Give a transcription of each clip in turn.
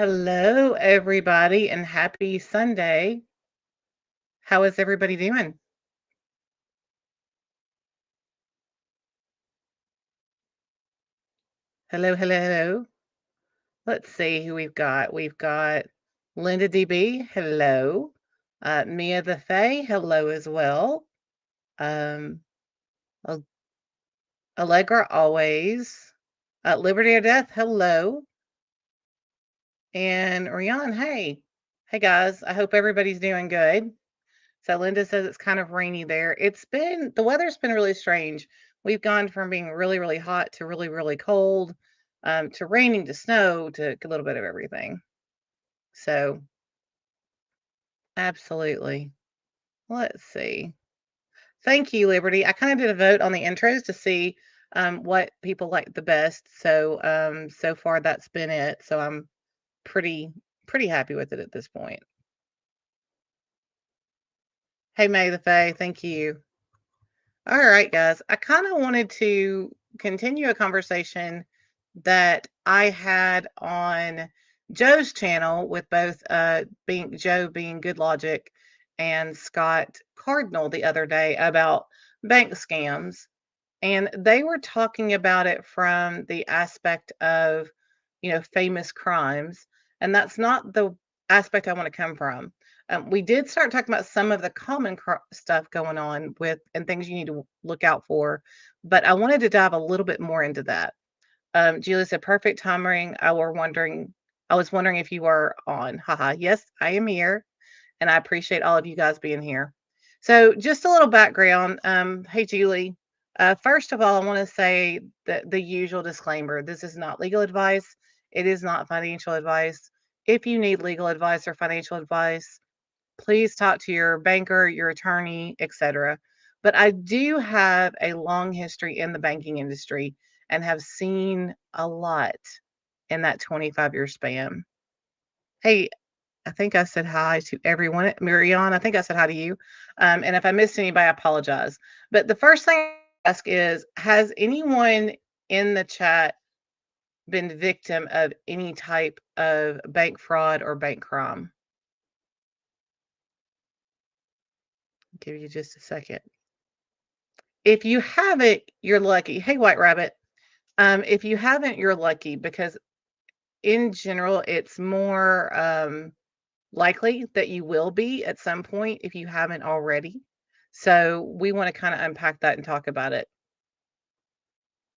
Hello, everybody, and happy Sunday. How is everybody doing? Hello, hello, hello. Let's see who we've got. We've got Linda DB. Hello. Mia the Fae. Hello as well. Um, Al- Allegra always. Liberty or Death. Hello. And Rian. Hey. Hey guys. I hope everybody's doing good. So Linda says it's kind of rainy there. The weather's been really strange. We've gone from being really, really hot to really, really cold, to raining to snow to a little bit of everything. So absolutely. Let's see. Thank you, Liberty. I kind of did a vote on the intros to see what people like the best. So far that's been it. So I'm pretty pretty happy with it at this point. Hey May the Fae, thank you. All right, guys. I kind of wanted to continue a conversation that I had on Joe's channel with both being Joe being Good Logic and Scott Cardinal the other day about bank scams. And they were talking about it from the aspect of, famous crimes. And that's not the aspect I want to come from. We did start talking about some of the common stuff going on with and things you need to look out for, but I wanted to dive a little bit more into that. Julie said, "Perfect timing. I was wondering if you were on. Haha. Yes, I am here, and I appreciate all of you guys being here. So, just a little background. Hey, Julie. First of all, I want to say that the usual disclaimer: this is not legal advice. It is not financial advice. If you need legal advice or financial advice, please talk to your banker, your attorney, etc. But I do have a long history in the banking industry and have seen a lot in that 25-year span. Hey, I think I said hi to everyone. Miriam, I think I said hi to you. And if I missed anybody, I apologize. But the first thing I ask is, has anyone in the chat been victim of any type of bank fraud or bank crime? I'll give you just a second. If you haven't, you're lucky. Hey, White Rabbit. If you haven't, you're lucky because in general, it's more likely that you will be at some point if you haven't already. So we want to kind of unpack that and talk about it.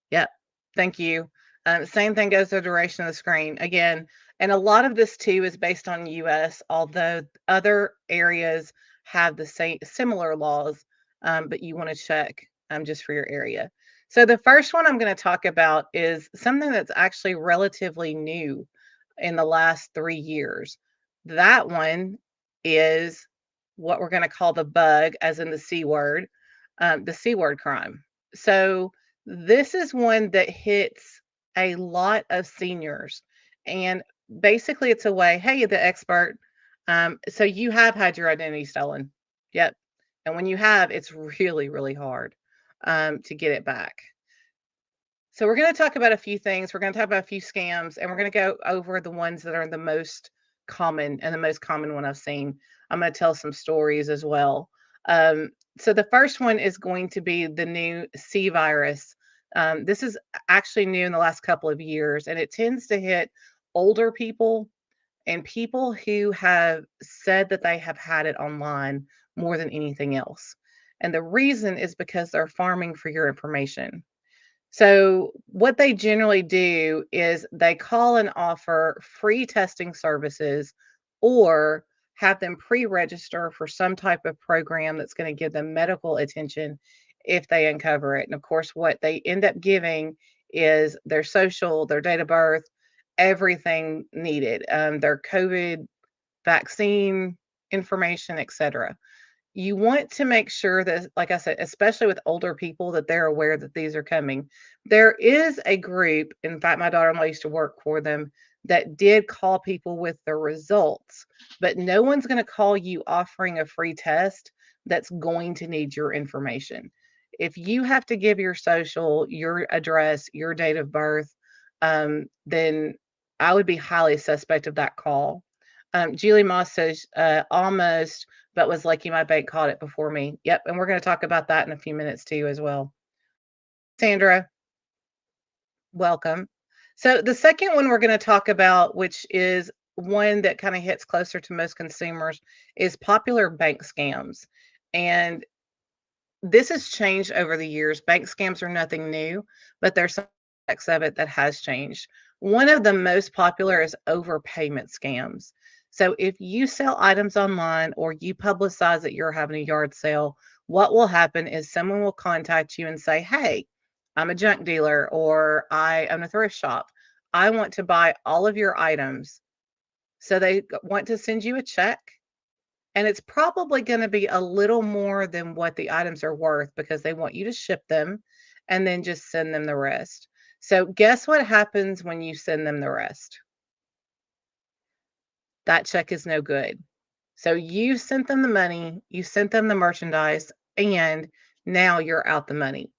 Yep. Thank you. Same thing goes to the duration of the screen. Again, and a lot of this too is based on US, although other areas have the same similar laws, but you want to check just for your area. So the first one I'm going to talk about is something that's actually relatively new in the last 3 years. That one is what we're going to call the bug, as in the C word crime. So this is one that hits a lot of seniors. And basically, it's a way, hey, the expert. So you have had your identity stolen. Yep. And when you have, it's really, really hard to get it back. So we're going to talk about a few things. We're going to talk about a few scams, and we're going to go over the ones that are the most common and the most common one I've seen. I'm going to tell some stories as well. Um, so the first one is going to be the new C virus. This is actually new in the last couple of years, and it tends to hit older people and people who have said that they have had it online more than anything else. And the reason is because they're farming for your information. So, what they generally do is they call and offer free testing services or have them pre register for some type of program that's going to give them medical attention if they uncover it. And of course, what they end up giving is their social, their date of birth, everything needed, their COVID vaccine information, etc. You want to make sure that, like I said, especially with older people, that they're aware that these are coming. There is a group, in fact, my daughter-in-law used to work for them, that did call people with the results, but no one's going to call you offering a free test that's going to need your information. If you have to give your social, your address, your date of birth, then I would be highly suspect of that call. Julie Moss says, almost, but was lucky my bank caught it before me. Yep, and we're going to talk about that in a few minutes too as well. Sandra, welcome. So the second one we're going to talk about, which is one that kind of hits closer to most consumers, is popular bank scams. And this has changed over the years. Bank scams are nothing new, but there's some aspects of it that has changed. One of the most popular is overpayment scams. So if you sell items online or you publicize that you're having a yard sale, what will happen is someone will contact you and say, "Hey, I'm a junk dealer or I own a thrift shop. I want to buy all of your items." So they want to send you a check, and it's probably gonna be a little more than what the items are worth because they want you to ship them and then just send them the rest. So guess what happens when you send them the rest? That check is no good. So you sent them the money, you sent them the merchandise, and now you're out the money.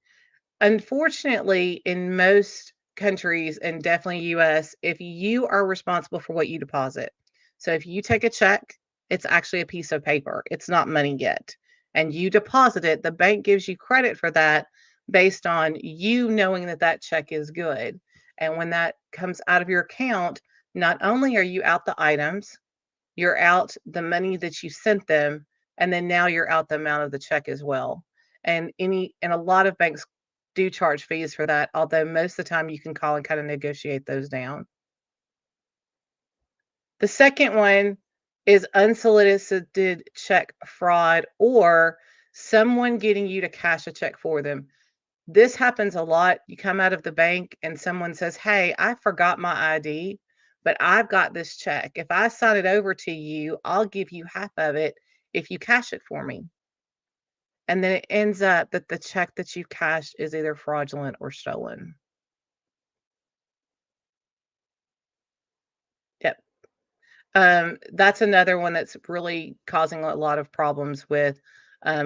Unfortunately, in most countries and definitely US, if you are responsible for what you deposit. So if you take a check, it's actually a piece of paper. It's not money yet. And you deposit it, the bank gives you credit for that based on you knowing that that check is good. And when that comes out of your account, not only are you out the items, you're out the money that you sent them, and then now you're out the amount of the check as well. And a lot of banks do charge fees for that, although most of the time you can call and kind of negotiate those down. The second one is unsolicited check fraud or someone getting you to cash a check for them. This happens a lot. You come out of the bank and someone says, "Hey, I forgot my ID, but I've got this check. If I sign it over to you, I'll give you half of it if you cash it for me." And then it ends up that the check that you cashed is either fraudulent or stolen. Yep. That's another one that's really causing a lot of problems with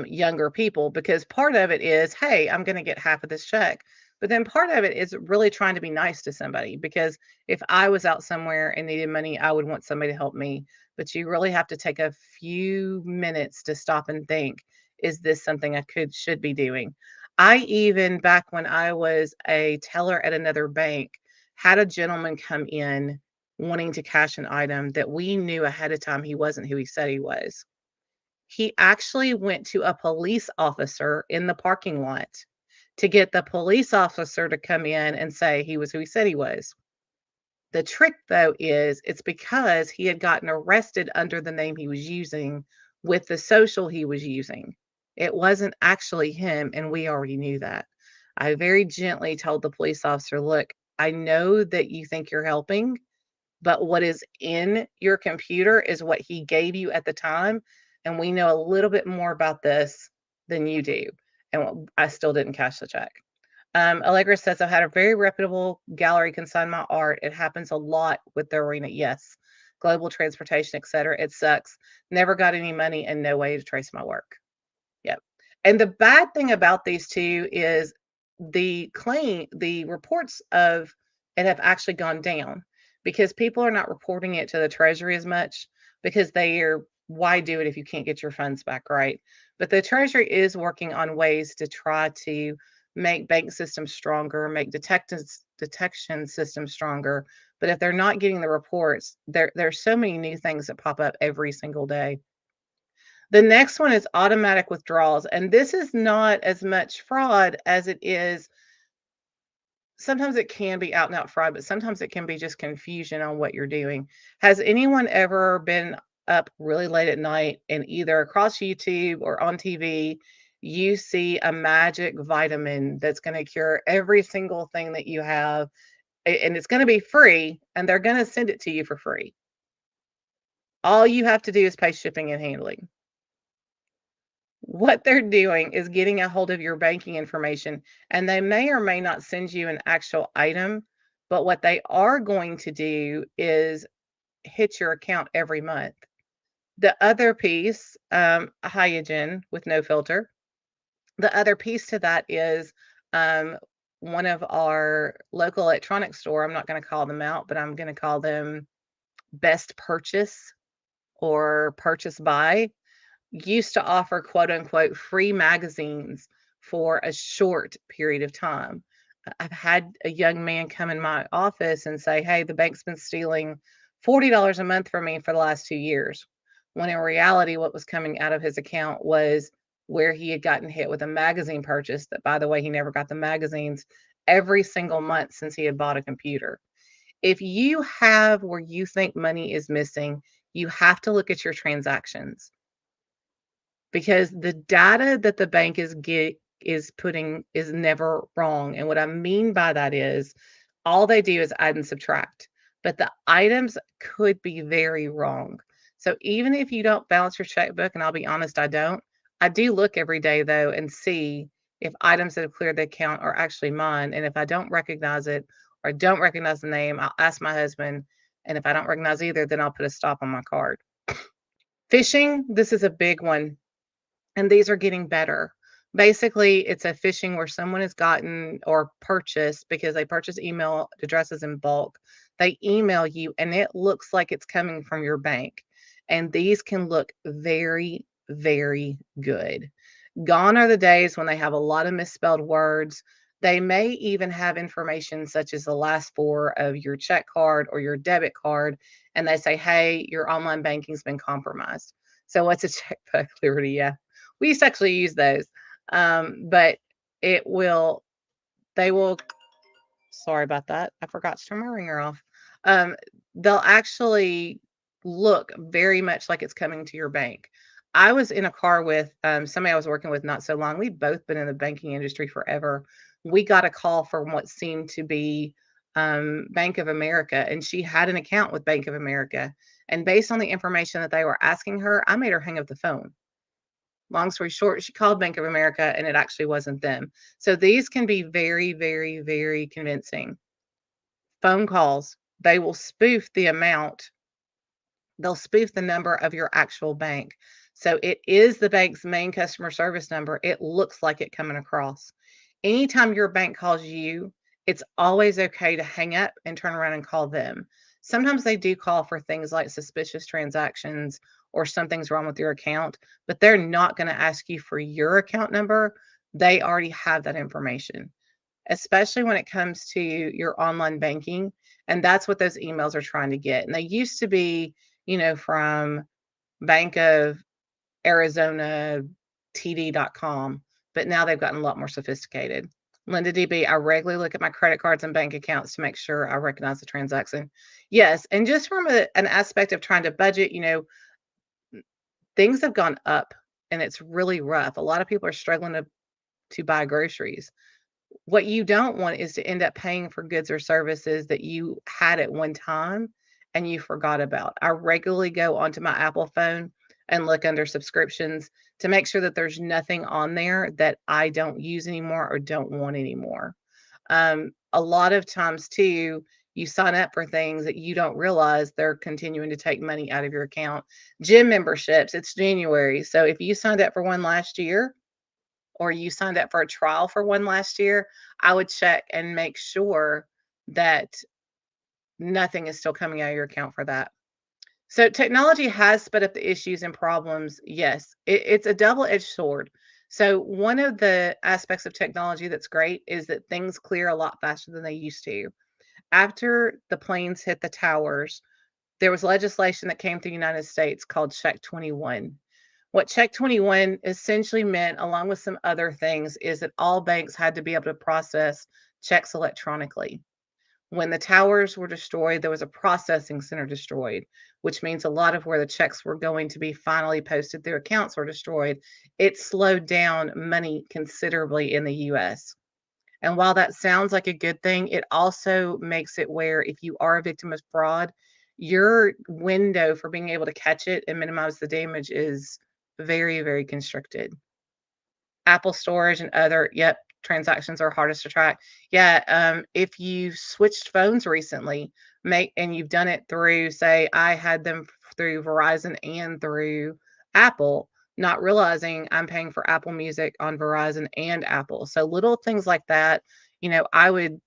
younger people because part of it is, hey, I'm going to get half of this check. But then part of it is really trying to be nice to somebody because if I was out somewhere and needed money, I would want somebody to help me. But you really have to take a few minutes to stop and think, is this something I should be doing? I even, back when I was a teller at another bank, had a gentleman come in wanting to cash an item that we knew ahead of time he wasn't who he said he was. He actually went to a police officer in the parking lot to get the police officer to come in and say he was who he said he was. The trick, though, is it's because he had gotten arrested under the name he was using with the social he was using. It wasn't actually him, and we already knew that. I very gently told the police officer, "Look, I know that you think you're helping, but what is in your computer is what he gave you at the time, and we know a little bit more about this than you do." And I still didn't cash the check. Allegra says, "I've had a very reputable gallery consign my art. It happens a lot with the arena." Yes. Global transportation, etc. It sucks. Never got any money and no way to trace my work. Yep. And the bad thing about these two is the reports of it have actually gone down because people are not reporting it to the treasury as much because they are, why do it if you can't get your funds back, right? But the treasury is working on ways to try to make bank systems stronger, make detection systems stronger. But if they're not getting the reports, there's so many new things that pop up every single day. The next one is automatic withdrawals, and this is not as much fraud as it is. Sometimes it can be out and out fraud, but sometimes it can be just confusion on what you're doing. Has anyone ever been up really late at night and either across YouTube or on TV, you see a magic vitamin that's going to cure every single thing that you have, and it's going to be free, and they're going to send it to you for free? All you have to do is pay shipping and handling. What they're doing is getting a hold of your banking information, and they may or may not send you an actual item, but what they are going to do is hit your account every month. The other piece, Hyogen with no filter. The other piece to that is one of our local electronics store, I'm not gonna call them out, but I'm gonna call them Best Purchase or Purchase Buy, used to offer quote unquote free magazines for a short period of time. I've had a young man come in my office and say, "Hey, the bank's been stealing $40 a month from me for the last 2 years." When in reality, what was coming out of his account was where he had gotten hit with a magazine purchase that, by the way, he never got the magazines every single month since he had bought a computer. If you have where you think money is missing, you have to look at your transactions because the data that the bank is putting is never wrong. And what I mean by that is all they do is add and subtract, but the items could be very wrong. So even if you don't balance your checkbook, and I'll be honest, I don't, I do look every day though and see if items that have cleared the account are actually mine. And if I don't recognize it or don't recognize the name, I'll ask my husband. And if I don't recognize either, then I'll put a stop on my card. Phishing, this is a big one, and these are getting better. Basically, it's a phishing where someone has gotten or purchased because they purchase email addresses in bulk. They email you and it looks like it's coming from your bank. And these can look very, very good. Gone are the days when they have a lot of misspelled words. They may even have information such as the last four of your check card or your debit card, and they say, "Hey, your online banking's been compromised." So, what's a checkbook, Liberty? Yeah, we used to actually use those, but it will. They will. Sorry about that. I forgot to turn my ringer off. Um, they'll actually look very much like it's coming to your bank. I was in a car with somebody I was working with not so long. We'd both been in the banking industry forever. We got a call from what seemed to be Bank of America, and she had an account with Bank of America. And based on the information that they were asking her, I made her hang up the phone. Long story short, she called Bank of America and it actually wasn't them. So these can be very, very, very convincing. Phone calls, they will spoof the amount, they'll spoof the number of your actual bank. So it is the bank's main customer service number. It looks like it coming across. Anytime your bank calls you, it's always okay to hang up and turn around and call them. Sometimes they do call for things like suspicious transactions or something's wrong with your account, but they're not going to ask you for your account number. They already have that information, especially when it comes to your online banking. And that's what those emails are trying to get. And they used to be, from Bank of Arizona TD.com, but now they've gotten a lot more sophisticated. Linda DB, I regularly look at my credit cards and bank accounts to make sure I recognize the transaction. Yes, and just from an aspect of trying to budget, things have gone up and it's really rough. A lot of people are struggling to buy groceries. What you don't want is to end up paying for goods or services that you had at one time and you forgot about. I regularly go onto my Apple phone and look under subscriptions to make sure that there's nothing on there that I don't use anymore or don't want anymore. A lot of times, too, you sign up for things that you don't realize they're continuing to take money out of your account. Gym memberships, it's January. So if you signed up for one last year, or you signed up for a trial for one last year, I would check and make sure that nothing is still coming out of your account for that. So technology has sped up the issues and problems. Yes, it's a double-edged sword. So one of the aspects of technology that's great is that things clear a lot faster than they used to. After the planes hit the towers, there was legislation that came through the United States called Check 21. What Check 21 essentially meant, along with some other things, is that all banks had to be able to process checks electronically. When the towers were destroyed, there was a processing center destroyed, which means a lot of where the checks were going to be finally posted through accounts were destroyed. It slowed down money considerably in the US. And while that sounds like a good thing, it also makes it where if you are a victim of fraud, your window for being able to catch it and minimize the damage is very, very constricted. Apple storage and other, yep, transactions are hardest to track. Yeah, if you've switched phones recently, make and you've done it through, say, I had them through Verizon and through Apple, not realizing I'm paying for Apple Music on Verizon and Apple. So little things like that, I would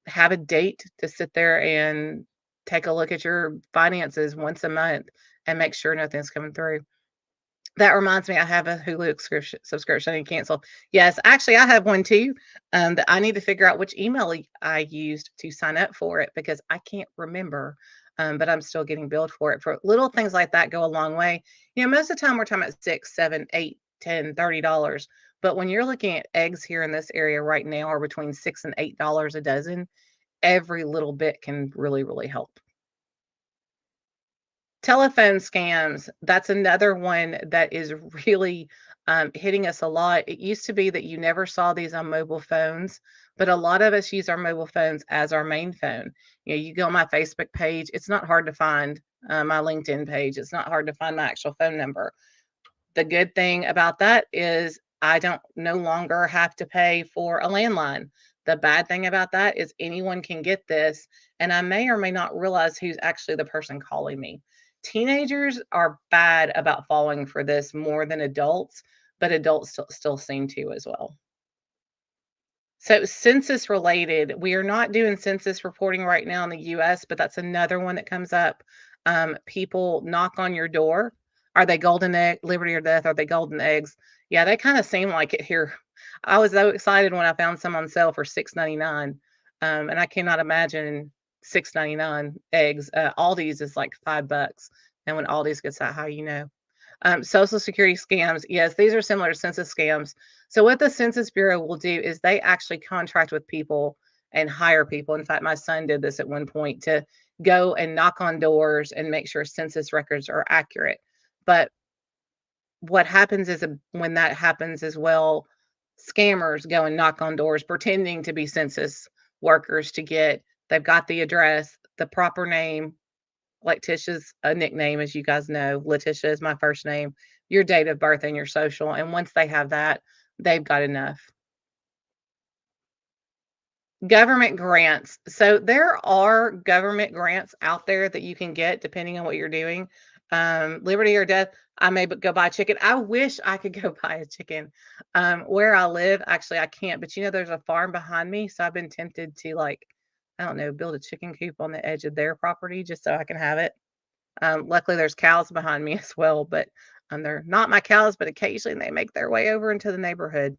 have a date to sit there and take a look at your finances once a month and make sure nothing's coming through. That reminds me, I have a Hulu subscription I need to cancel. Yes, actually, I have one too. That I need to figure out which email I used to sign up for it because I can't remember. But I'm still getting billed for it. For little things like that go a long way. Most of the time we're talking about 6, 7, 8, 10, $30. But when you're looking at eggs here in this area right now are between $6 and $8 a dozen, every little bit can really, really help. Telephone scams, that's another one that is really, hitting us a lot. It used to be that you never saw these on mobile phones, but a lot of us use our mobile phones as our main phone. You go on my Facebook page, it's not hard to find, my LinkedIn page, it's not hard to find my actual phone number. The good thing about that is I don't no longer have to pay for a landline. The bad thing about that is anyone can get this, and I may or may not realize who's actually the person calling me. Teenagers are bad about falling for this more than adults, but adults still seem to as well. So, census related, we are not doing census reporting right now in the US, but that's another one that comes up. People knock on your door. Are they golden egg, Liberty or Death? Are they golden eggs? Yeah, they kind of seem like it here. I was so excited when I found some on sale for 6.99, and I cannot imagine 6.99 eggs. Aldi's is like $5, and when Aldi's gets that high, Social Security scams, yes, these are similar to census scams. So what the Census Bureau will do is they actually contract with people and hire people. In fact, my son did this at one point to go and knock on doors and make sure census records are accurate. But what happens is when that happens as well, scammers go and knock on doors pretending to be census workers to get they've got the address, the proper name, like Tisha's a nickname, as you guys know. Letitia is my first name, your date of birth, and your social. And once they have that, they've got enough. Government grants. So there are government grants out there that you can get depending on what you're doing. Liberty or death, I may go buy a chicken. I wish I could go buy a chicken. Where I live, actually, I can't. But there's a farm behind me, so I've been tempted to I don't know, build a chicken coop on the edge of their property just so I can have it. Luckily, there's cows behind me as well, but they're not my cows, but occasionally they make their way over into the neighborhood.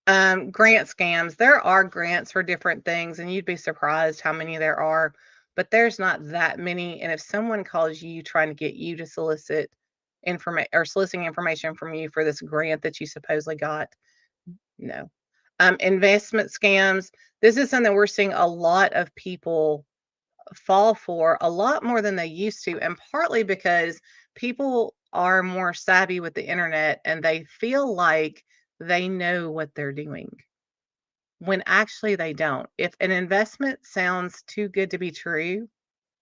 Grant scams. There are grants for different things, and you'd be surprised how many there are, but there's not that many. And if someone calls you trying to get you to solicit information or soliciting information from you for this grant that you supposedly got, no. Investment scams. This is something we're seeing a lot of people fall for a lot more than they used to, and partly because people are more savvy with the internet and they feel like they know what they're doing when actually they don't. If an investment sounds too good to be true,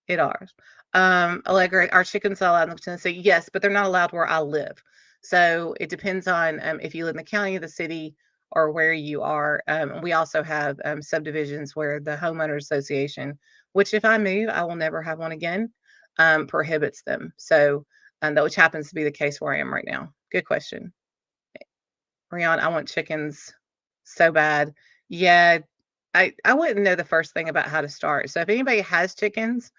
it ours. Allegra, our chickens are allowed in Tennessee? Yes, but they're not allowed where I live. So it depends on if you live in the county or the city or where you are. We also have subdivisions where the homeowner association, which if I move, I will never have one again, prohibits them. So that which happens to be the case where I am right now. Good question. Rion, I want chickens so bad. Yeah, I wouldn't know the first thing about how to start. So if anybody has chickens,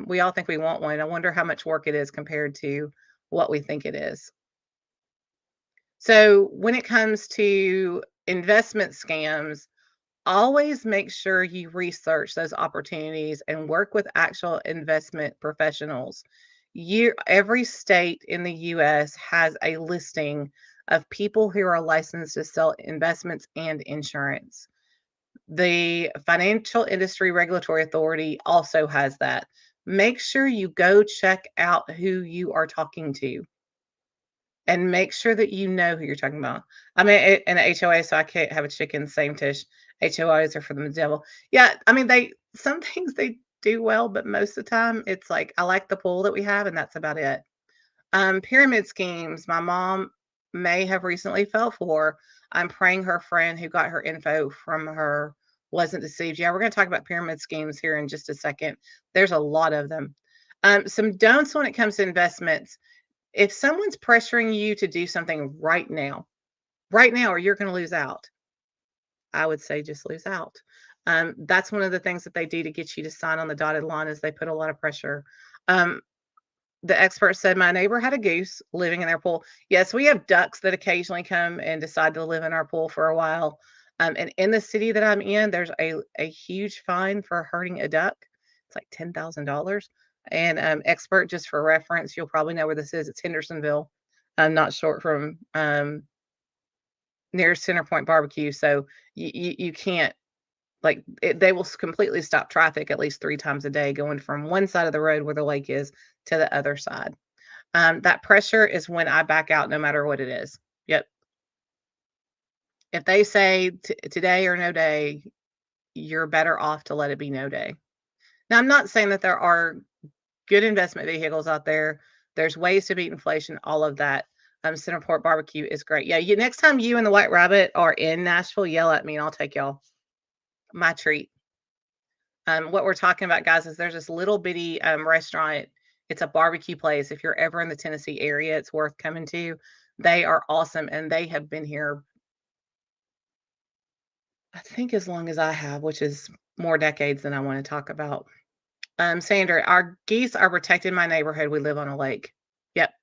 we all think we want one. I wonder how much work it is compared to what we think it is. So when it comes to investment scams, always make sure you research those opportunities and work with actual investment professionals. Every state in the US has a listing of people who are licensed to sell investments and insurance. The Financial Industry Regulatory Authority also has that. Make sure you go check out who you are talking to and make sure that you know who you're talking about. I'm in an HOA, so I can't have a chicken, same Tish. HOAs are for the devil. Yeah, I mean, some things they do well, but most of the time it's like I like the pool that we have, and that's about it. Pyramid schemes, my mom may have recently fell for. I'm praying her friend who got her info from her wasn't deceived. Yeah, we're going to talk about pyramid schemes here in just a second. There's a lot of them. Some don'ts when it comes to investments. If someone's pressuring you to do something right now, or you're going to lose out. I would say just lose out. That's one of the things that they do to get you to sign on the dotted line is they put a lot of pressure. Um, the expert said my neighbor had a goose living in their pool. Yes, we have ducks that occasionally come and decide to live in our pool for a while. And in the city that I'm in, there's a huge fine for hurting a duck. It's like $10,000. And expert, just for reference, you'll probably know where this is. It's Hendersonville. I'm not short from near Center Point Barbecue. So you can't like they will completely stop traffic at least 3 times a day going from one side of the road where the lake is to the other side. That pressure is when I back out no matter what it is. Yep. If they say today or no day, you're better off to let it be no day. Now, I'm not saying that there are good investment vehicles out there. There's ways to beat inflation, all of that. Centerport Barbecue is great. Yeah, next time you and the White Rabbit are in Nashville, yell at me and I'll take y'all. My treat. What we're talking about, guys, is there's this little bitty restaurant. It's a barbecue place. If you're ever in the Tennessee area, it's worth coming to. They are awesome, and they have been here, I think, as long as I have, which is more decades than I want to talk about. Sandra, our geese are protected in my neighborhood. We live on a lake. Yep,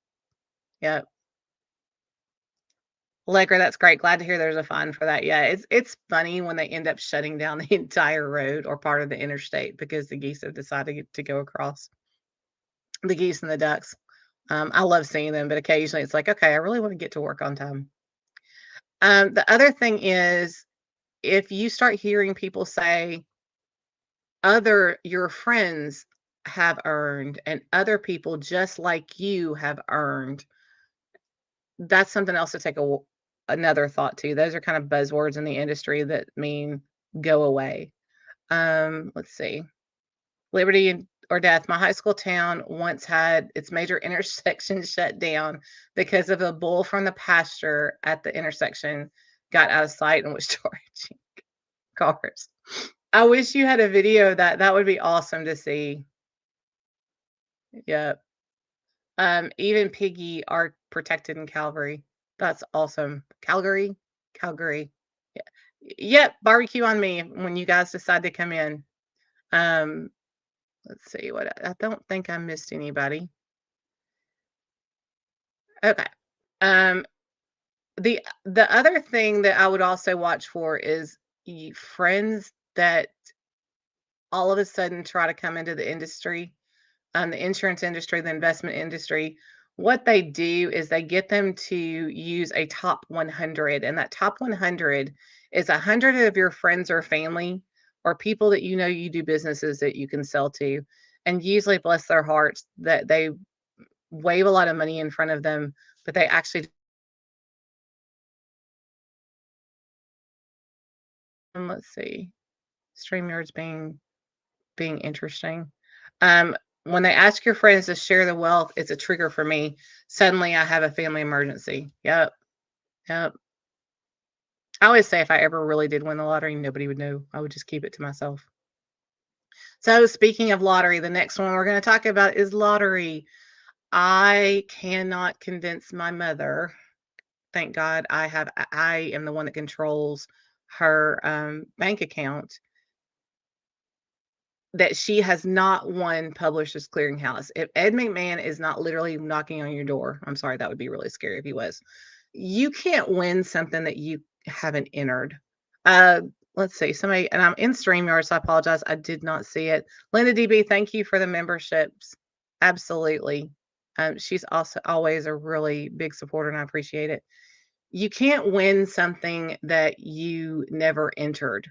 yep. Allegra, that's great. Glad to hear there's a fine for that. Yeah, it's funny when they end up shutting down the entire road or part of the interstate because the geese have decided to go across. The geese and the ducks. I love seeing them, but occasionally it's like, okay, I really want to get to work on time. The other thing is if you start hearing people say your friends have earned and other people just like you have earned, that's something else to take another thought to. Those are kind of buzzwords in the industry that mean go away. Let's see. Liberty or death. My high school town once had its major intersection shut down because of a bull from the pasture at the intersection got out of sight and was charging cars. I wish you had a video of that. That would be awesome to see. Yep. Even Piggy are protected in Calvary. That's awesome. Calgary? Calgary. Yeah. Yep, barbecue on me when you guys decide to come in. Um, let's see what I don't think I missed anybody. Okay. Um, the other thing that I would also watch for is friends that all of a sudden try to come into the industry, the insurance industry, the investment industry. What they do is they get them to use a top 100, and that top 100 is 100 of your friends or family or people that you know you do businesses that you can sell to. And usually, bless their hearts, that they wave a lot of money in front of them, but they actually, let's see, StreamYard's being interesting. Um, when they ask your friends to share the wealth, it's a trigger for me. Suddenly, I have a family emergency. Yep, yep. I always say if I ever really did win the lottery, nobody would know. I would just keep it to myself. So, speaking of lottery, the next one we're going to talk about is lottery. I cannot convince my mother. Thank God I am the one that controls her bank account that she has not won Publishers Clearinghouse. If Ed McMahon is not literally knocking on your door, I'm sorry, that would be really scary if he was. You can't win something that you haven't entered. Uh, let's see, somebody, and I'm in StreamYard, so I apologize. I did not see it. Linda DB, thank you for the memberships. Absolutely. She's also always a really big supporter, and I appreciate it. You can't win something that you never entered.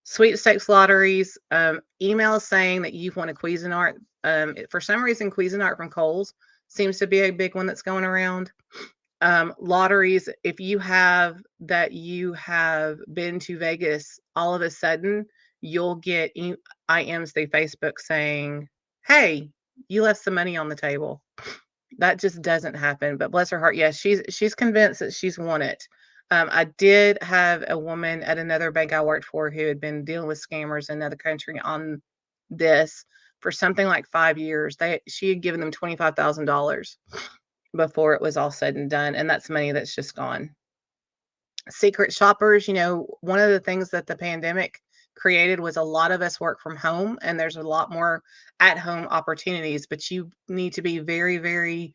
Sweepstakes lotteries, emails saying that you've won a Cuisinart. For some reason, Cuisinart from Kohl's seems to be a big one that's going around. Lotteries, if you have been to Vegas, all of a sudden you'll get IMs through Facebook saying, "Hey, you left some money on the table." That just doesn't happen. But bless her heart, yes, she's convinced that she's won it. I did have a woman at another bank I worked for who had been dealing with scammers in another country on this for something like 5 years. She had given them $25,000 before it was all said and done, and that's money that's just gone. Secret shoppers, one of the things that the pandemic created was a lot of us work from home, and there's a lot more at home opportunities, but you need to be very, very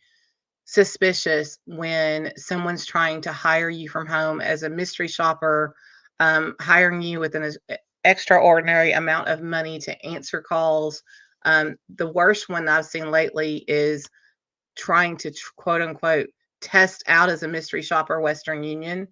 suspicious when someone's trying to hire you from home as a mystery shopper, hiring you with an extraordinary amount of money to answer calls. The worst one I've seen lately is trying to quote unquote test out as a mystery shopper Western Union.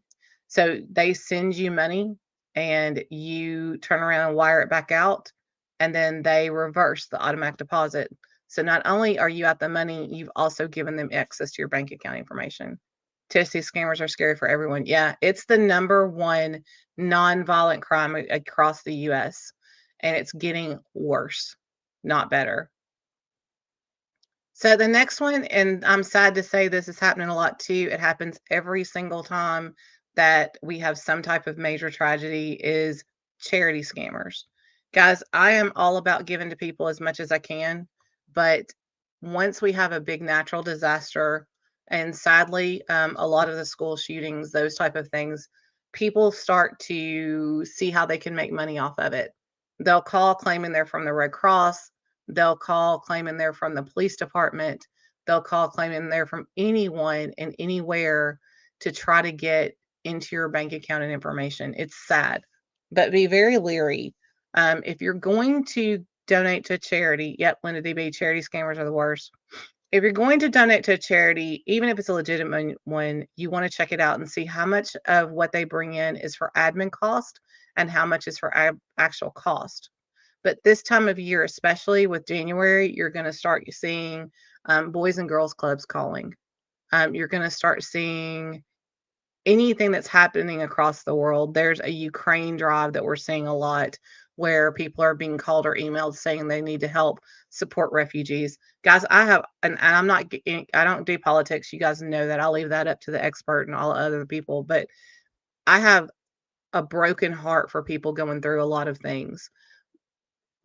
So they send you money and you turn around and wire it back out, and then they reverse the automatic deposit. So not only are you out the money, you've also given them access to your bank account information. Testy scammers are scary for everyone. Yeah, it's the number one nonviolent crime across the US, and it's getting worse, not better. So the next one, and I'm sad to say this is happening a lot too, it happens every single time that we have some type of major tragedy, is charity scammers. Guys, I am all about giving to people as much as I can, but once we have a big natural disaster, and sadly, a lot of the school shootings, those type of things, people start to see how they can make money off of it. They'll call claiming they're from the Red Cross. They'll call claiming they're from the police department. They'll call claiming they're from anyone and anywhere to try to get into your bank account and information. It's sad, but be very leery. If you're going to donate to a charity, yep, Linda DB, charity scammers are the worst. If you're going to donate to a charity, even if it's a legitimate one, you want to check it out and see how much of what they bring in is for admin cost and how much is for actual cost. But this time of year, especially with January, you're going to start seeing boys and girls clubs calling. You're going to start seeing anything that's happening across the world. There's a Ukraine drive that we're seeing a lot where people are being called or emailed saying they need to help support refugees. Guys, I have, and I'm not, I don't do politics. You guys know that. I'll leave that up to the expert and all other people. But I have a broken heart for people going through a lot of things.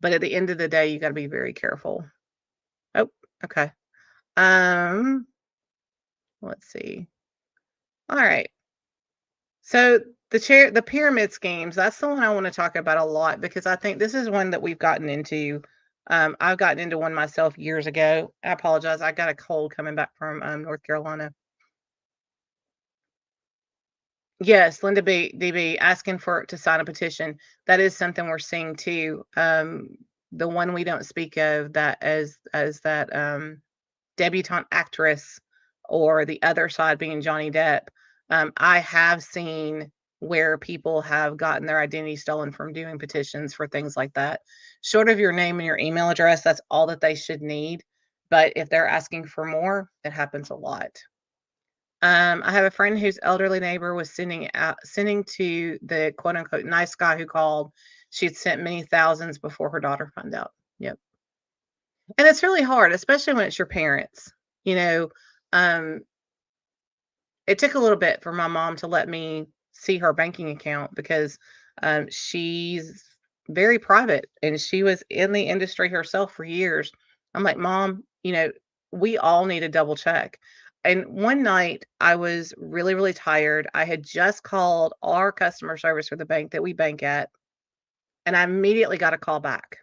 But at the end of the day, you got to be very careful. Oh, okay. Um, let's see. All right. So the pyramid schemes, that's the one I want to talk about a lot because I think this is one that we've gotten into. I've gotten into one myself years ago. I apologize. I got a cold coming back from North Carolina. Yes, Linda DB asking for to sign a petition. That is something we're seeing too. The one we don't speak of that as that debutante actress, or the other side being Johnny Depp. I have seen where people have gotten their identity stolen from doing petitions for things like that. Short of your name and your email address, that's all that they should need. But if they're asking for more, it happens a lot. I have a friend whose elderly neighbor was sending to the quote unquote nice guy who called. She'd sent many thousands before her daughter found out. Yep. And it's really hard, especially when it's your parents. You know, um, it took a little bit for my mom to let me see her banking account because she's very private and she was in the industry herself for years. I'm like, Mom, we all need to double check. And one night I was really, really tired. I had just called our customer service for the bank that we bank at, and I immediately got a call back.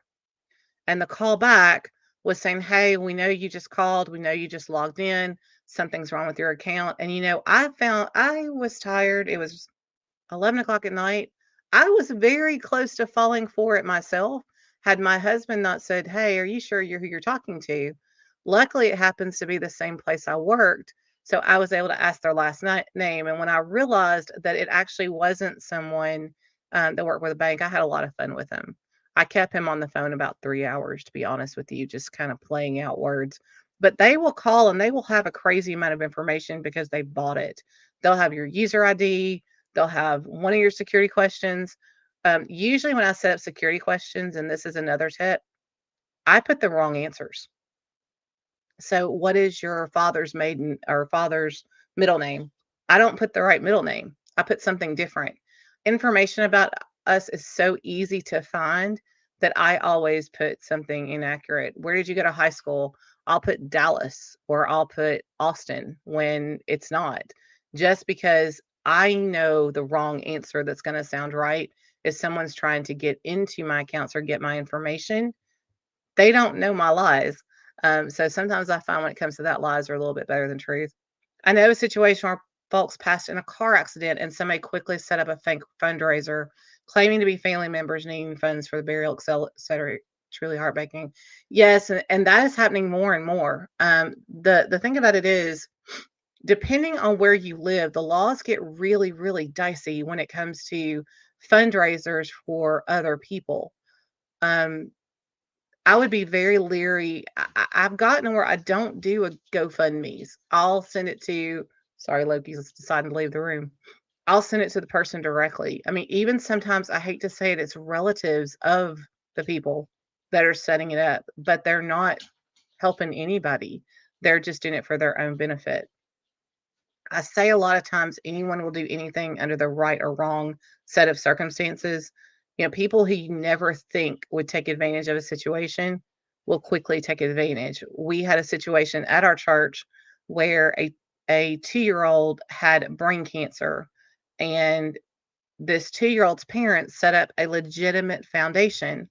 And the call back was saying, "Hey, we know you just called. We know you just logged in. Something's wrong with your account." And I was tired. It was 11 o'clock at night. I was very close to falling for it myself. Had my husband not said, "Hey, are you sure you're who you're talking to?" Luckily, it happens to be the same place I worked. So I was able to ask their last name. And when I realized that it actually wasn't someone that worked with a bank, I had a lot of fun with him. I kept him on the phone about 3 hours, to be honest with you, just kind of playing out words. But they will call and they will have a crazy amount of information because they bought it. They'll have your user ID, they'll have one of your security questions. Usually, when I set up security questions, and this is another tip, I put the wrong answers. So, what is your father's maiden or father's middle name? I don't put the right middle name. I put something different. Information about us is so easy to find that I always put something inaccurate. Where did you go to high school? I'll put Dallas or I'll put Austin when it's not. Just because I know the wrong answer that's gonna sound right if someone's trying to get into my accounts or get my information. They don't know my lies. So sometimes I find when it comes to that, lies are a little bit better than truth. I know a situation where folks passed in a car accident and somebody quickly set up a fake fundraiser claiming to be family members needing funds for the burial, etc. Truly heartbreaking. Yes, and that is happening more and more. The thing about it is, depending on where you live, the laws get really, really dicey when it comes to fundraisers for other people. Um, I would be very leery. I've gotten where I don't do a GoFundMe's. I'll send it to, sorry, Loki's deciding to leave the room. I'll send it to the person directly. I mean, even sometimes I hate to say it, it's relatives of the people that are setting it up, but they're not helping anybody. They're just doing it for their own benefit. I say a lot of times anyone will do anything under the right or wrong set of circumstances. You know, people who you never think would take advantage of a situation will quickly take advantage. We had a situation at our church where a 2-year-old had brain cancer, and this 2-year old's parents set up a legitimate foundation,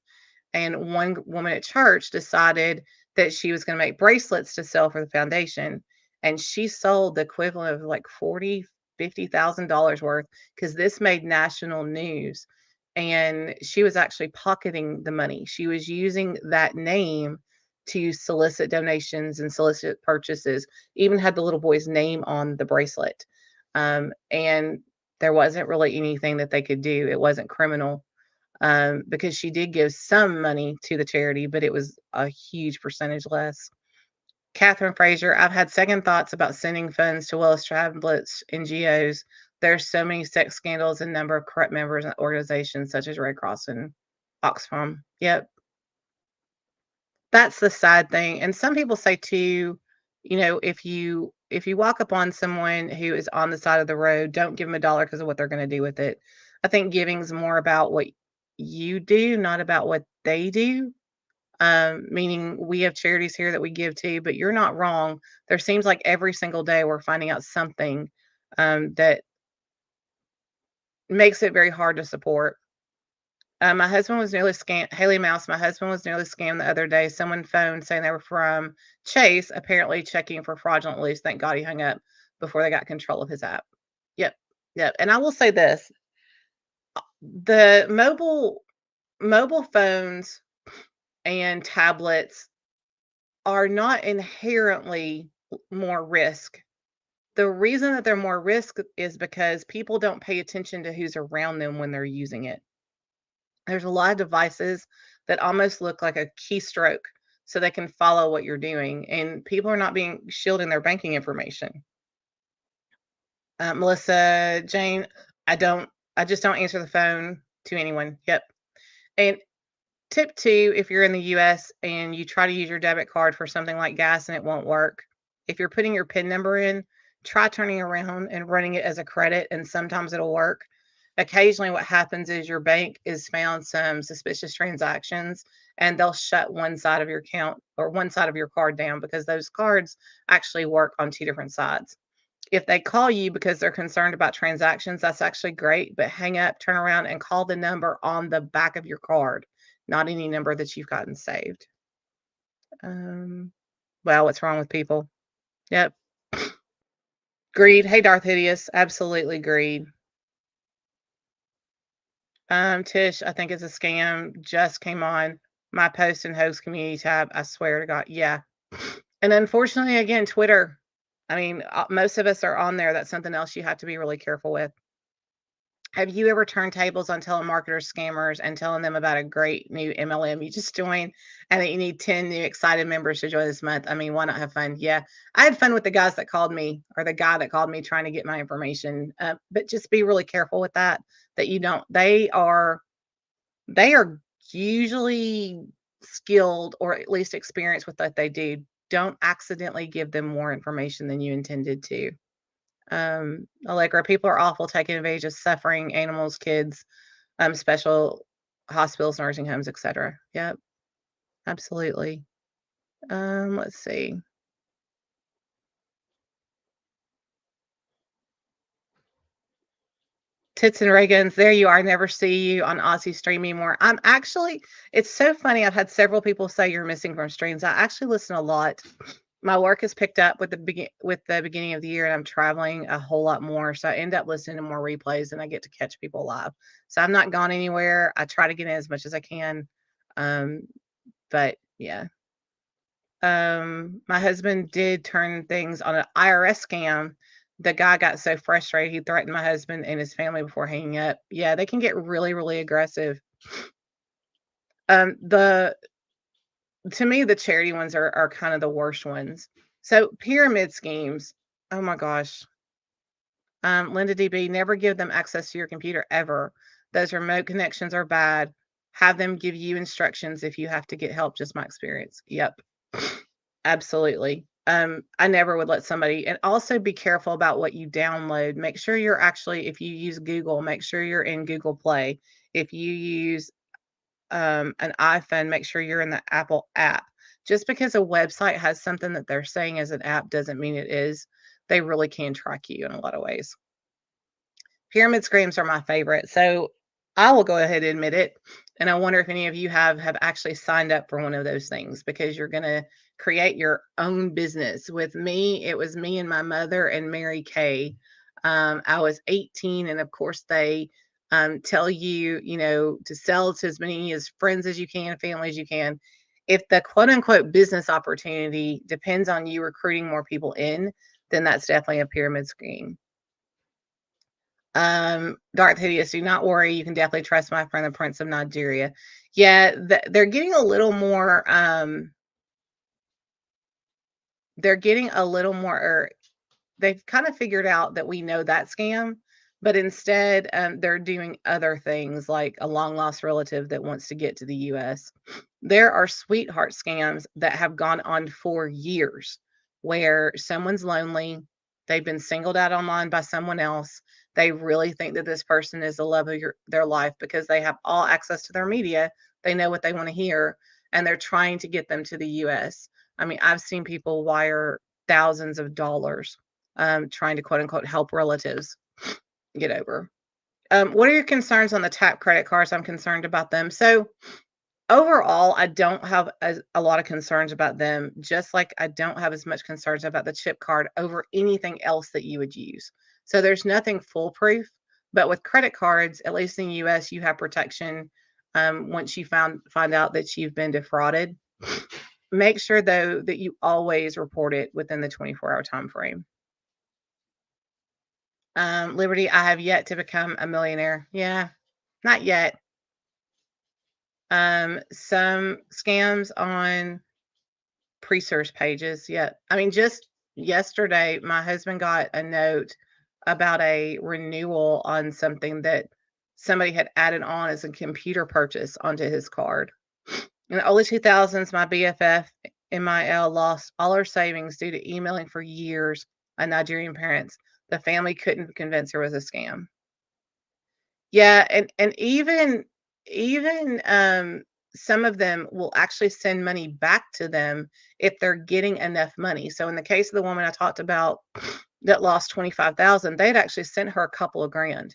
and one woman at church decided that she was going to make bracelets to sell for the foundation, and she sold the equivalent of like 40, $50,000 worth, because this made national news. And she was actually pocketing the money. She was using that name to solicit donations and solicit purchases, even had the little boy's name on the bracelet. And there wasn't really anything that they could do. It wasn't criminal, because she did give some money to the charity, but it was a huge percentage less. Catherine Fraser, I've had second thoughts about sending funds to well established NGOs. There's so many sex scandals and number of corrupt members and organizations such as Red Cross and Oxfam. Yep, that's the sad thing. And some people say too, you know, if you walk upon someone who is on the side of the road, don't give them a dollar because of what they're going to do with it. I think giving is more about what you do, not about what they do. Meaning we have charities here that we give to, but you're not wrong. There seems like every single day we're finding out something that makes it very hard to support. My husband was nearly scammed. Haley Mouse, my husband was nearly scammed the other day. Someone phoned saying they were from Chase, apparently checking for fraudulent leads. Thank God he hung up before they got control of his app. Yep. Yep. And I will say this, the mobile phones and tablets are not inherently more risk. The reason that they're more risk is because people don't pay attention to who's around them when they're using it. There's a lot of devices that almost look like a keystroke so they can follow what you're doing, and people are not being shielding their banking information. Melissa, Jane, I don't, I just don't answer the phone to anyone. Yep. And tip two, if you're in the US and you try to use your debit card for something like gas and it won't work, if you're putting your PIN number in, try turning around and running it as a credit, and sometimes it'll work. Occasionally, what happens is your bank is found some suspicious transactions and they'll shut one side of your account or one side of your card down because those cards actually work on two different sides. If they call you because they're concerned about transactions, that's actually great, but hang up, turn around, and call the number on the back of your card, not any number that you've gotten saved. Um, wow, what's wrong with people? Yep. Greed. Hey, Darth Hideous. Absolutely greed. Tish, I think it's a scam. Just came on my post and host community tab. I swear to God. Yeah. And unfortunately, again, Twitter. I mean, most of us are on there. That's something else you have to be really careful with. Have you ever turned tables on telemarketers, scammers, and telling them about a great new MLM you just joined and that you need 10 new excited members to join this month? I mean, why not have fun? Yeah. I had fun with the guys that called me or the guy that called me trying to get my information. But just be really careful with that you don't, they are usually skilled or at least experienced with what they do. Don't accidentally give them more information than you intended to. Allegra, people are awful, taking advantage of suffering animals, kids, special hospitals, nursing homes, etc. Yep, absolutely. Let's see. Tits and ray guns, there you are. Never see you on Aussie Stream anymore. I'm actually, it's so funny. I've had several people say you're missing from streams. I actually listen a lot. My work is picked up with the beginning of the year, and I'm traveling a whole lot more. So I end up listening to more replays, and I get to catch people live. So I'm not gone anywhere. I try to get in as much as I can. Um, but yeah. My husband did turn things on an IRS scam. The guy got so frustrated, he threatened my husband and his family before hanging up. Yeah, they can get really, really aggressive. The To me, the charity ones are kind of the worst ones. So pyramid schemes. Oh my gosh. Linda DB, never give them access to your computer ever. Those remote connections are bad. Have them give you instructions if you have to get help. Just my experience. Yep. Absolutely. I never would let somebody, and also be careful about what you download. Make sure you're actually, if you use Google, make sure you're in Google Play. If you use an iPhone, make sure you're in the Apple app. Just because a website has something that they're saying as an app doesn't mean it is. They really can track you in a lot of ways. Pyramid screams are my favorite. So I will go ahead and admit it. And I wonder if any of you have actually signed up for one of those things, because you're going to create your own business. With me, it was me and my mother and Mary Kay. I was 18, and of course they tell you, to sell to as many as friends as you can, family as you can. If the quote unquote business opportunity depends on you recruiting more people in, then that's definitely a pyramid scheme. Darth Hideous, do not worry. You can definitely trust my friend, the Prince of Nigeria. Yeah, they're getting a little more. They're getting a little more. They've kind of figured out that we know that scam, but instead, they're doing other things, like a long lost relative that wants to get to the U.S. There are sweetheart scams that have gone on for years, where someone's lonely, they've been singled out online by someone else. They really think that this person is the love of their life, because they have all access to their media. They know what they want to hear, and they're trying to get them to the U.S. I mean, I've seen people wire thousands of dollars, trying to quote unquote help relatives get over. What are your concerns on the tap credit cards? I'm concerned about them. So overall, I don't have a lot of concerns about them, just like I don't have as much concerns about the chip card over anything else that you would use. So there's nothing foolproof, but with credit cards, at least in the US, you have protection once you find out that you've been defrauded. Make sure, though, that you always report it within the 24-hour time frame. Liberty, I have yet to become a millionaire. Yeah, not yet. Some scams on pre-search pages. Yeah. I mean, just yesterday, my husband got a note about a renewal on something that somebody had added on as a computer purchase onto his card. In the early 2000s, my BFF MIL lost all her savings due to emailing for years on Nigerian parents. The family couldn't convince her it was a scam. Yeah, and even some of them will actually send money back to them if they're getting enough money. So in the case of the woman I talked about that lost 25,000, they'd actually sent her a couple of grand,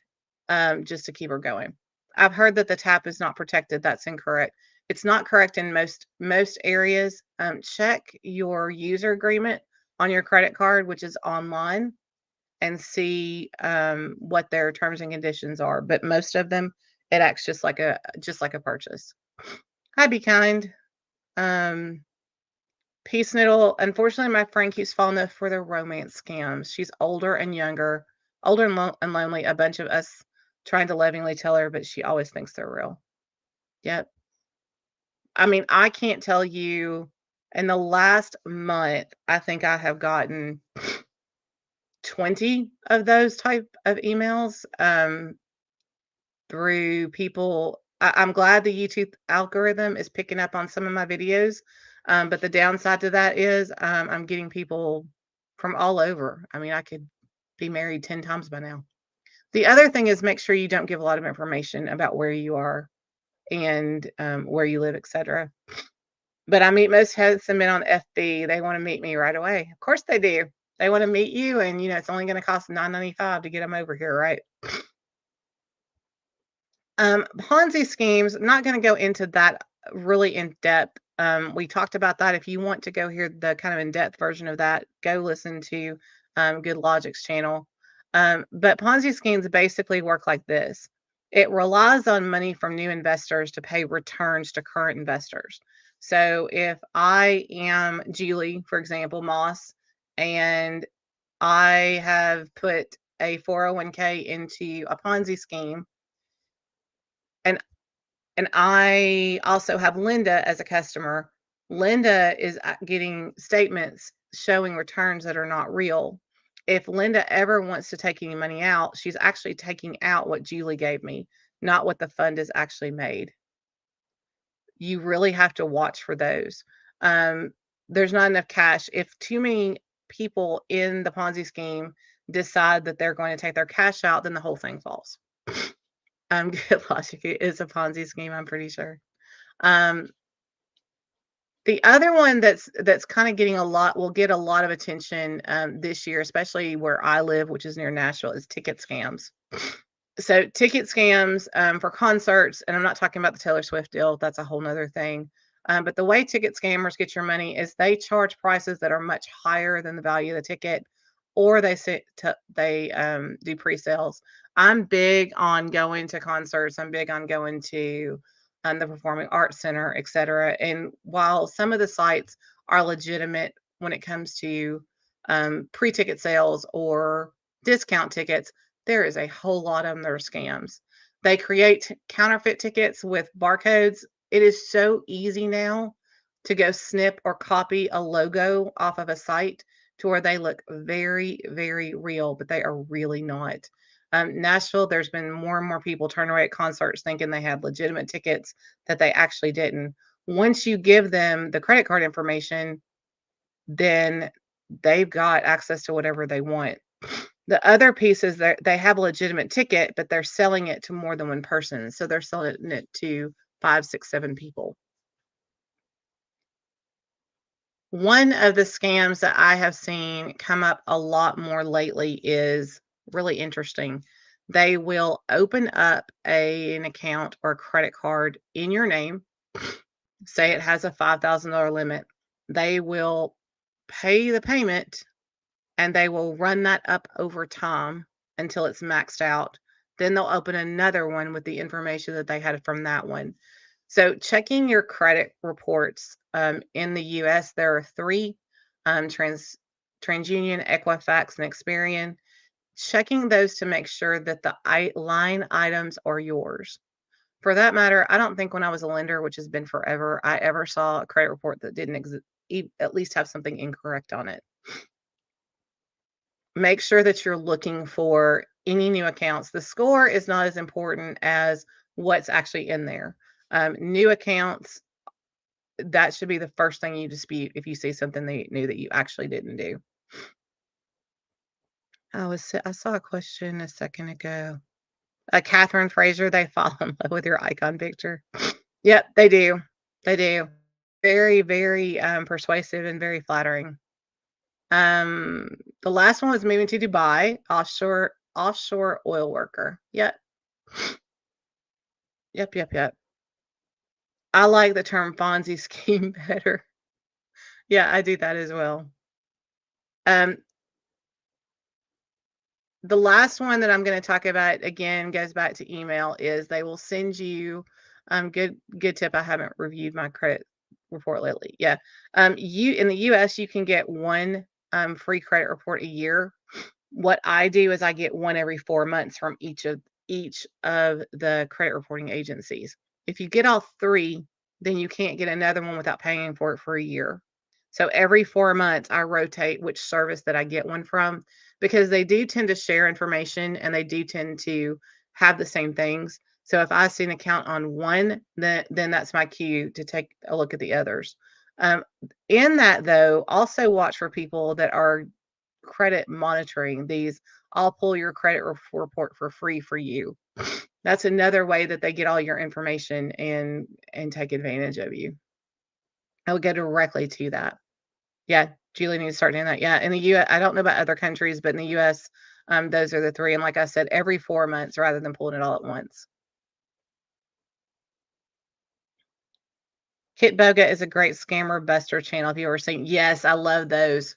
just to keep her going. I've heard that the tap is not protected. That's incorrect. It's not correct in most areas. Check your user agreement on your credit card, which is online, and see what their terms and conditions are. But most of them, it acts just like a purchase. Hi, be kind. Peace Noodle. Unfortunately, my friend keeps falling up for the romance scams. She's older and younger, older and lonely. A bunch of us trying to lovingly tell her, but she always thinks they're real. Yep. I mean, I can't tell you. In the last month, I think I have gotten 20 of those type of emails, through people. I'm glad the YouTube algorithm is picking up on some of my videos, but the downside to that is, I'm getting people from all over. I mean, I could be married 10 times by now. The other thing is, make sure you don't give a lot of information about where you are and where you live, etc. But I meet most handsome men on FB. They want to meet me right away. Of course they do. They want to meet you, and it's only going to cost $9.95 to get them over here, right? Ponzi schemes, not gonna go into that really in depth. We talked about that. If you want to go hear the kind of in-depth version of that, go listen to Good Logic's channel. But Ponzi schemes basically work like this. It relies on money from new investors to pay returns to current investors. So if I am Julie, for example, Moss, and I have put a 401k into a Ponzi scheme, and and I also have Linda as a customer. Linda is getting statements showing returns that are not real. If Linda ever wants to take any money out, she's actually taking out what Julie gave me, not what the fund is actually made. You really have to watch for those. Um, there's not enough cash. If too many people in the Ponzi scheme decide that they're going to take their cash out, then the whole thing falls. Good logic is a Ponzi scheme, I'm pretty sure. Um, the other one that's kind of getting a lot will get a lot of attention this year, especially where I live, which is near Nashville, is ticket scams. So ticket scams for concerts, and I'm not talking about the Taylor Swift deal. That's a whole nother thing. But the way ticket scammers get your money is they charge prices that are much higher than the value of the ticket, or they do pre-sales. I'm big on going to concerts. I'm big on going to the Performing Arts Center, etc. And while some of the sites are legitimate when it comes to pre-ticket sales or discount tickets, there is a whole lot of them that are scams. They create counterfeit tickets with barcodes. It is so easy now to go snip or copy a logo off of a site to where they look very, very real, but they are really not. Nashville, there's been more and more people turn away at concerts thinking they had legitimate tickets that they actually didn't. Once you give them the credit card information, then they've got access to whatever they want. The other piece is that they have a legitimate ticket, but they're selling it to more than one person. So they're selling it to 5, 6, 7 people. One of the scams that I have seen come up a lot more lately is really interesting. They will open up an account or a credit card in your name, say it has a $5,000 limit. They will pay the payment and they will run that up over time until it's maxed out. Then they'll open another one with the information that they had from that one. So, checking your credit reports in the US, there are three TransUnion, Equifax, and Experian. Checking those to make sure that the line items are yours. For that matter, I don't think when I was a lender, which has been forever, I ever saw a credit report that didn't at least have something incorrect on it. Make sure that you're looking for any new accounts. The score is not as important as what's actually in there. New accounts, that should be the first thing you dispute if you see something new that you actually didn't do. I saw a question a second ago. Catherine Fraser, they fall in love with your icon picture. Yep, they do. They do. Very, very persuasive and very flattering. Um, the last one was moving to Dubai, offshore oil worker. Yep. Yep, yep, yep. I like the term Fonzie scheme better. Yeah, I do that as well. Um, the last one that I'm going to talk about again goes back to email is they will send you good tip. I haven't reviewed my credit report lately. Yeah. You in the US you can get one free credit report a year. What I do is I get one every 4 months from each of the credit reporting agencies. If you get all 3, then you can't get another one without paying for it for a year. So every 4 months, I rotate which service that I get one from because they do tend to share information and they do tend to have the same things. So if I see an account on one, then that's my cue to take a look at the others. Um, in that, though, also watch for people that are credit monitoring these. I'll pull your credit report for free for you. That's another way that they get all your information and take advantage of you. I would go directly to that. Yeah, Julie needs to start doing that. Yeah, in the US, I don't know about other countries, but in the US, those are the 3. And like I said, every 4 months rather than pulling it all at once. Hitboga is a great scammer buster channel. If you ever seen, yes, I love those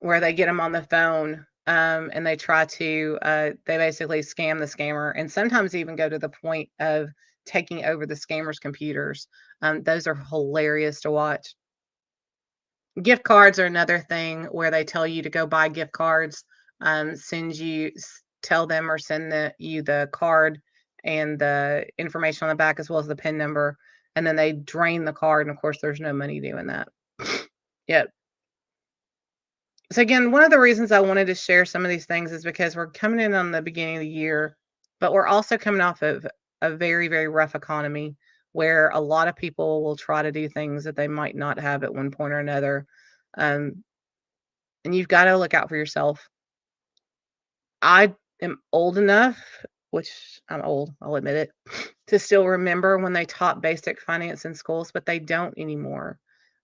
where they get them on the phone, and they try to, they basically scam the scammer, and sometimes even go to the point of taking over the scammers' computers. Those are hilarious to watch. Gift cards are another thing where they tell you to go buy gift cards, tell them or send you the card and the information on the back as well as the PIN number, and then they drain the card, and of course, there's no money doing that. Yep. So again, one of the reasons I wanted to share some of these things is because we're coming in on the beginning of the year, but we're also coming off of a very, very rough economy where a lot of people will try to do things that they might not have at one point or another. Um, and you've got to look out for yourself. I am old enough, which I'm old, I'll admit it, to still remember when they taught basic finance in schools, but they don't anymore.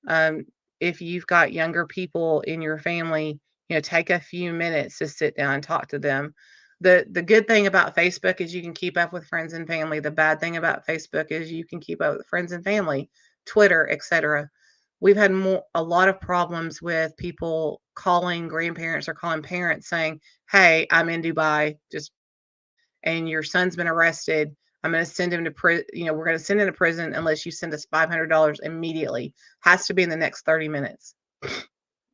Um, if you've got younger people in your family, take a few minutes to sit down and talk to them. The good thing about Facebook is you can keep up with friends and family. The bad thing about Facebook is you can keep up with friends and family, Twitter, etc. We've had a lot of problems with people calling grandparents or calling parents saying, "Hey, I'm in Dubai, just and your son's been arrested. I'm going to send him to prison. We're going to send him to prison unless you send us $500 immediately. Has to be in the next 30 minutes."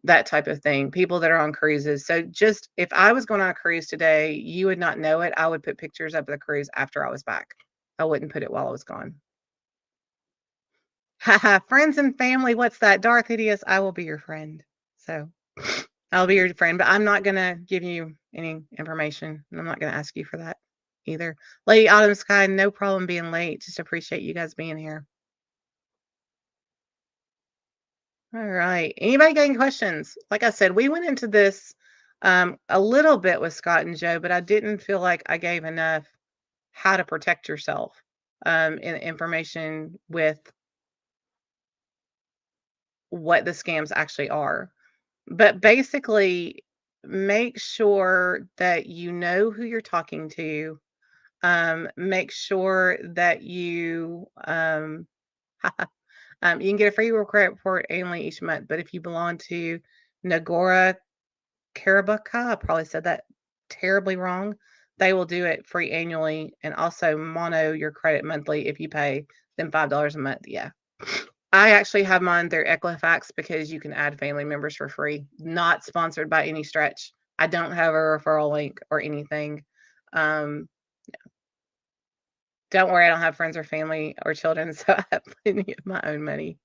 That type of thing. People that are on cruises. So just if I was going on a cruise today, you would not know it. I would put pictures up of the cruise after I was back. I wouldn't put it while I was gone. Haha, friends and family. What's that? Darth Hideous, I will be your friend. So I'll be your friend, but I'm not going to give you any information. And I'm not going to ask you for that either. Lady Autumn Sky, no problem being late. Just appreciate you guys being here. All right. Anybody got any questions? Like I said, we went into this a little bit with Scott and Joe, but I didn't feel like I gave enough how to protect yourself in information with what the scams actually are. But basically, make sure that you know who you're talking to. Make sure that you can get a free credit report annually each month. But if you belong to Nagora Karabuka, I probably said that terribly wrong. They will do it free annually and also mono your credit monthly if you pay them $5 a month. Yeah. I actually have mine through Equifax because you can add family members for free. Not sponsored by any stretch. I don't have a referral link or anything. Um, don't worry, I don't have friends or family or children, so I have plenty of my own money.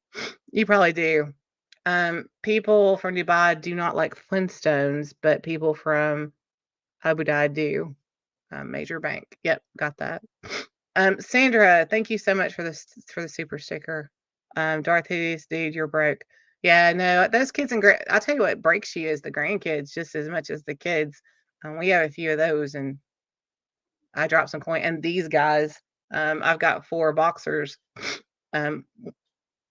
You probably do. People from Dubai do not like Flintstones, but people from Abu Dhabi do. Major bank. Yep, got that. Sandra, thank you so much for the super sticker. Dorothy's dude, you're broke. Yeah, no, those kids and I'll tell you what breaks you is the grandkids just as much as the kids. We have a few of those, and I dropped some coin. And these guys, I've got 4 boxers. Um,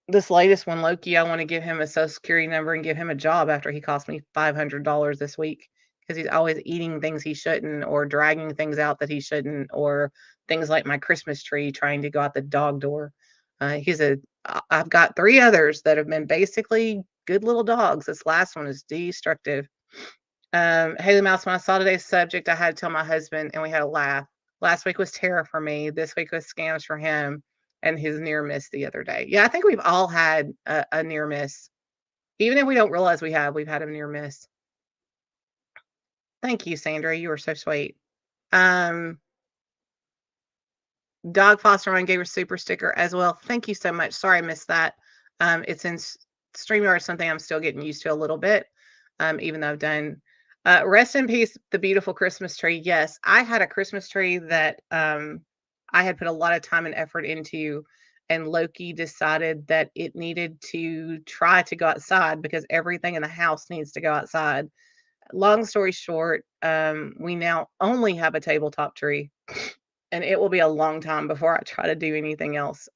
this latest one, Loki, I want to give him a social security number and give him a job after he cost me $500 this week because he's always eating things he shouldn't or dragging things out that he shouldn't or things like my Christmas tree trying to go out the dog door. I've got 3 others that have been basically good little dogs. This last one is destructive. Haley Mouse, when I saw today's subject, I had to tell my husband and we had a laugh. Last week was terror for me. This week was scams for him and his near miss the other day. Yeah, I think we've all had a near miss. Even if we don't realize we've had a near miss. Thank you, Sandra. You were so sweet. Um, Dog Foster One gave a super sticker as well. Thank you so much. Sorry I missed that. It's in StreamYard, something I'm still getting used to a little bit, even though I've done. Rest in peace, the beautiful Christmas tree. Yes, I had a Christmas tree that I had put a lot of time and effort into, and Loki decided that it needed to try to go outside because everything in the house needs to go outside. Long story short, we now only have a tabletop tree, and it will be a long time before I try to do anything else.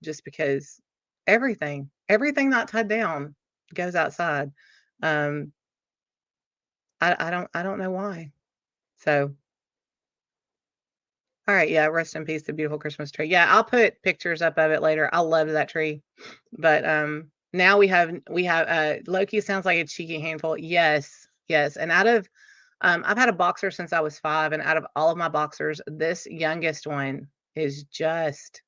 Just because everything not tied down goes outside. Um, I don't know why. So All right, yeah, rest in peace, the beautiful Christmas tree. Yeah, I'll put pictures up of it later. I love that tree. But now we have Loki sounds like a cheeky handful. Yes, yes. And out of I've had a boxer since I was 5, and out of all of my boxers, this youngest one is just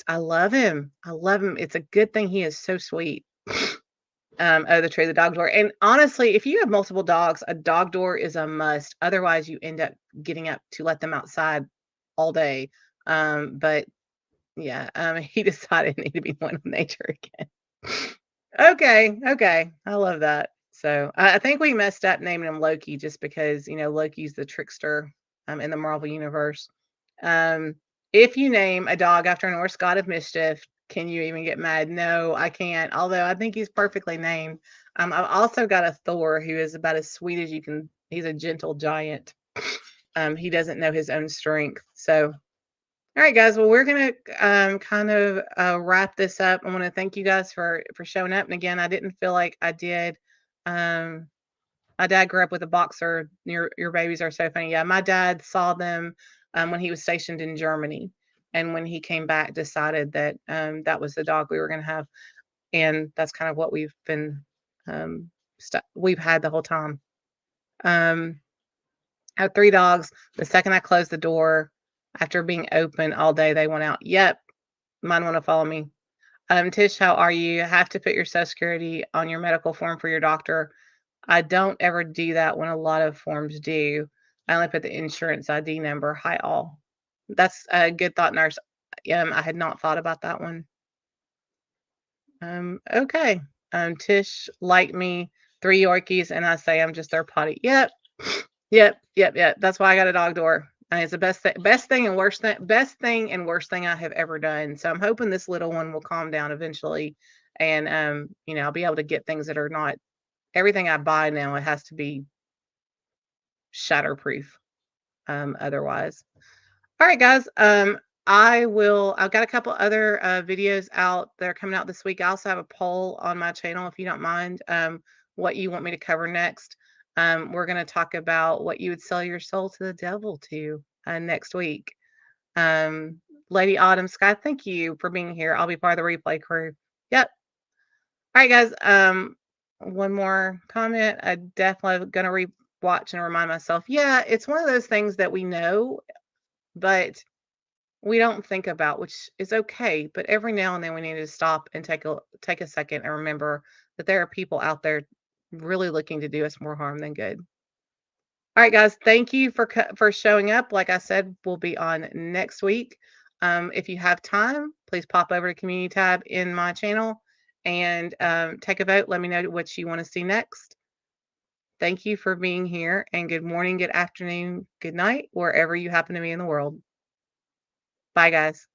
I love him. I love him. It's a good thing he is so sweet. Oh, the tree, the dog door. And honestly, if you have multiple dogs, a dog door is a must. Otherwise, you end up getting up to let them outside all day. But yeah, he decided it needed to be one with nature again. Okay, okay. I love that. So I think we messed up naming him Loki just because, Loki's the trickster in the Marvel universe. Um, if you name a dog after a Norse god of mischief, can you even get mad? No, I can't. Although I think he's perfectly named. I've also got a Thor who is about as sweet as you can. He's a gentle giant. He doesn't know his own strength. So all right, guys. Well, we're gonna kind of wrap this up. I want to thank you guys for showing up. And again, I didn't feel like I did. Um, my dad grew up with a boxer. Your babies are so funny. Yeah, my dad saw them when he was stationed in Germany, and when he came back, decided that that was the dog we were gonna have, and that's kind of what we've been we've had the whole time. Um, I have 3 dogs. The second I closed the door, after being open all day, they went out. Yep, mine wanna follow me. Tish, how are you? Have to put your Social Security on your medical form for your doctor. I don't ever do that when a lot of forms do. I only put the insurance ID number. Hi, all. That's a good thought, nurse. I had not thought about that one. Okay. Tish, like me, 3 Yorkies, and I say I'm just their potty. Yep, yep. That's why I got a dog door. And it's the best thing and worst thing I have ever done. So I'm hoping this little one will calm down eventually, and I'll be able to get things that are not everything I buy now. It has to be shatterproof. Otherwise, all right, guys. I've got a couple other videos out that are coming out this week. I also have a poll on my channel if you don't mind what you want me to cover next. We're going to talk about what you would sell your soul to the devil to next week. Um, Lady Autumn Sky, thank you for being here. I'll be part of the replay crew. Yep. All right, guys. One more comment. I definitely going to watch and remind myself. Yeah, it's one of those things that we know, but we don't think about, which is okay. But every now and then we need to stop and take a second and remember that there are people out there really looking to do us more harm than good. All right, guys. Thank you for showing up. Like I said, we'll be on next week. If you have time, please pop over to community tab in my channel and take a vote. Let me know what you want to see next. Thank you for being here, and good morning, good afternoon, good night, wherever you happen to be in the world. Bye, guys.